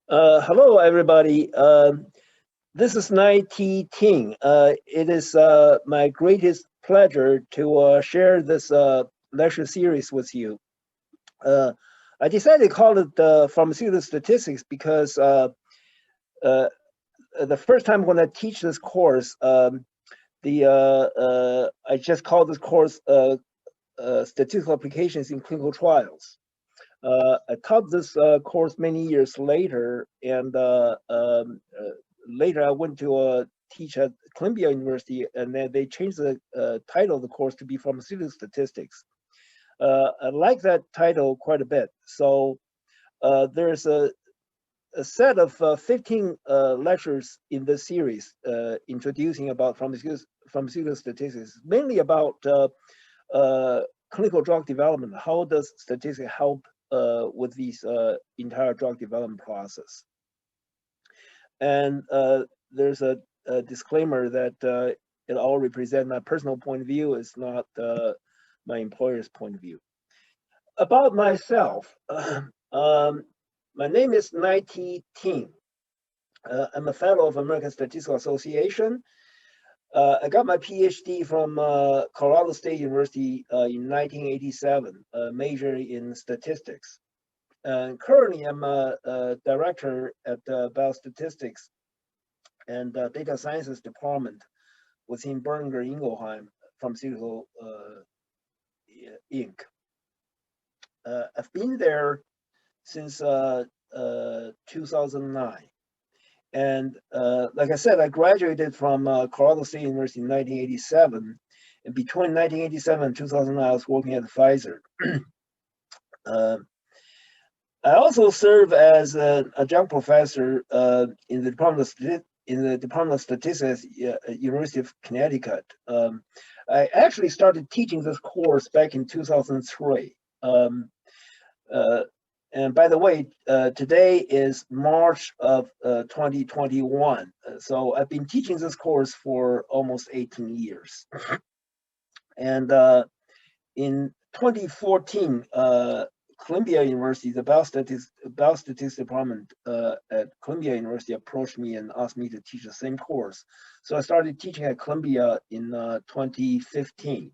Hello, everybody. This is Nai T Ting. It is my greatest pleasure to share this lecture series with you. Uh, I decided to call it Pharmaceutical Statistics because uh, the first time when I teach this course, I just called this course Statistical Applications in Clinical Trials. I taught this course many years later, and later I went to teach at Columbia University, and then they changed the title of the course to be Pharmaceutical Statistics. I like that title quite a bit. So there's a set of 15 lectures in this series introducing about pharmaceutical statistics, mainly about uh, clinical drug development. How does statistics help with these entire drug development process? And there's a disclaimer that it all represents my personal point of view. It's not my employer's point of view. About myself, my name is Nai Ting. I'm a fellow of American Statistical Association. I got my PhD from Colorado State University in 1987, major in statistics. Currently, I'm a director at Biostatistics and Data Sciences Department within Boehringer Ingelheim Pharmaceutical Inc. I've been there since 2009. And like I said, I graduated from Colorado State University in 1987. And between 1987 and 2009, I was working at Pfizer. uh, I also serve as an adjunct professor in the Department of Statistics at University of Connecticut. I actually started teaching this course back in 2003. Uh, and by the way, today is March of 2021. So I've been teaching this course for almost 18 years. And in 2014, Columbia University, the biostatistics department at Columbia University approached me and asked me to teach the same course. So I started teaching at Columbia in 2015.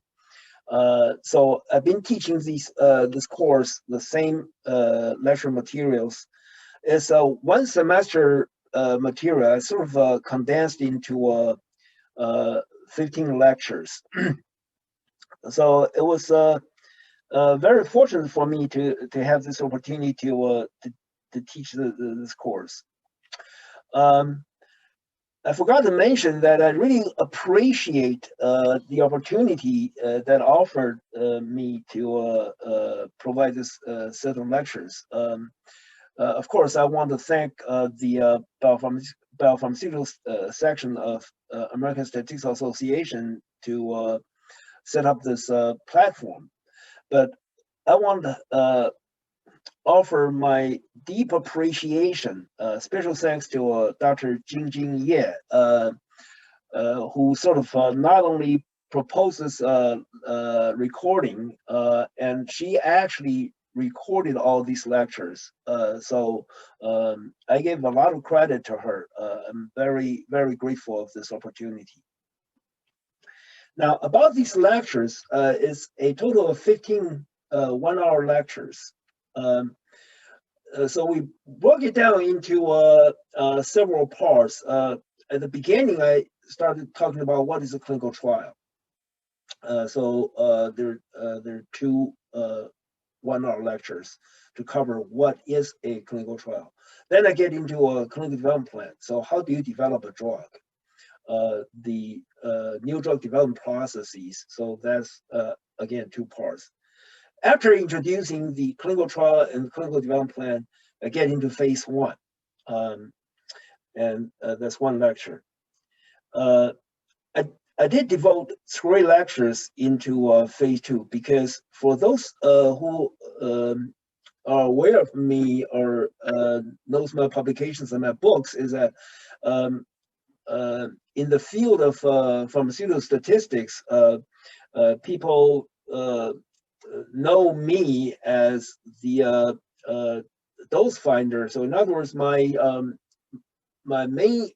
So I've been teaching this course, the same lecture materials. It's a one semester material. I sort of condensed into 15 lectures. So it was very fortunate for me to have this opportunity to teach this course. I forgot to mention that I really appreciate the opportunity that offered me to provide this set of lectures. Of course, I want to thank the biopharmaceutical section of American Statistical Association to set up this platform. But I want to offer my deep appreciation, special thanks to Dr. Jingjing Ye, who sort of not only proposes recording, and she actually recorded all these lectures. So I gave a lot of credit to her. I'm very, very grateful of this opportunity. Now, about these lectures, it's a total of 15 one-hour lectures. So we broke it down into several parts. At the beginning, I started talking about what is a clinical trial. So there are two one-hour lectures to cover what is a clinical trial. Then I get into a clinical development plan. So how do you develop a drug? The new drug development processes. So that's, again, two parts. After introducing the clinical trial and clinical development plan, I get into phase one. And that's one lecture. I did devote 3 lectures into phase two because for those who are aware of me or knows my publications and my books, is that in the field of pharmaceutical statistics, people know me as the dose finder. So in other words, my main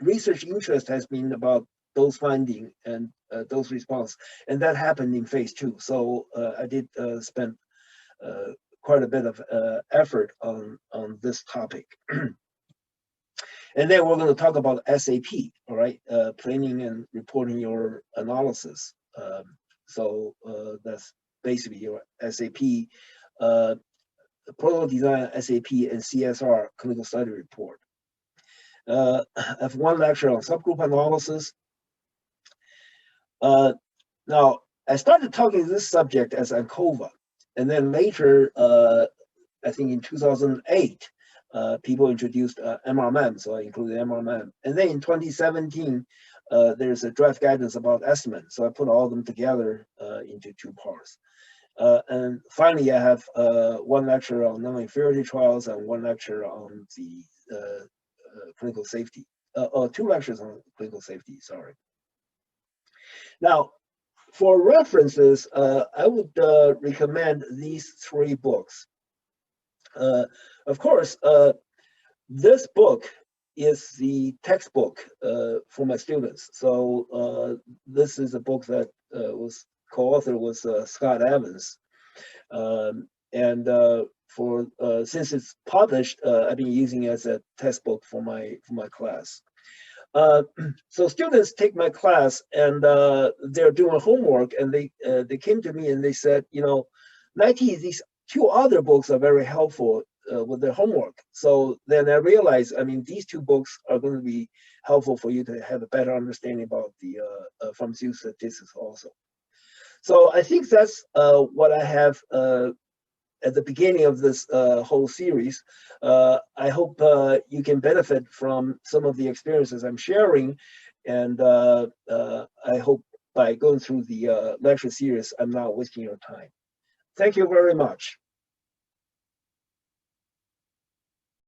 research interest has been about dose finding and dose response, and that happened in phase 2. So I did spend quite a bit of effort on this topic. And then we're going to talk about SAP, all right, planning and reporting your analysis. So that's basically your SAP, protocol design, SAP, and CSR, clinical study report. I have one lecture on subgroup analysis. Now, I started talking this subject as ANCOVA, and then later, I think in 2008, people introduced MRMM, so I included MRMM. And then in 2017, there's a draft guidance about estimate, so I put all of them together into 2 parts. And finally, I have one lecture on non-inferiority trials and one lecture on the clinical safety, 2 lectures on clinical safety, sorry. Now, for references, I would recommend these 3 books. Of course, this book is the textbook for my students. So this is a book that was co-authored with Scott Evans. And since it's published, I've been using it as a textbook for my class. So students take my class and they're doing homework, and they came to me and they said, you know, Nike, these 2 other books are very helpful with their homework. So then I realized, I mean, these 2 books are going to be helpful for you to have a better understanding about the pharmaceutical statistics also. So I think that's what I have at the beginning of this whole series. I hope you can benefit from some of the experiences I'm sharing, and I hope by going through the lecture series, I'm not wasting your time. Thank you very much.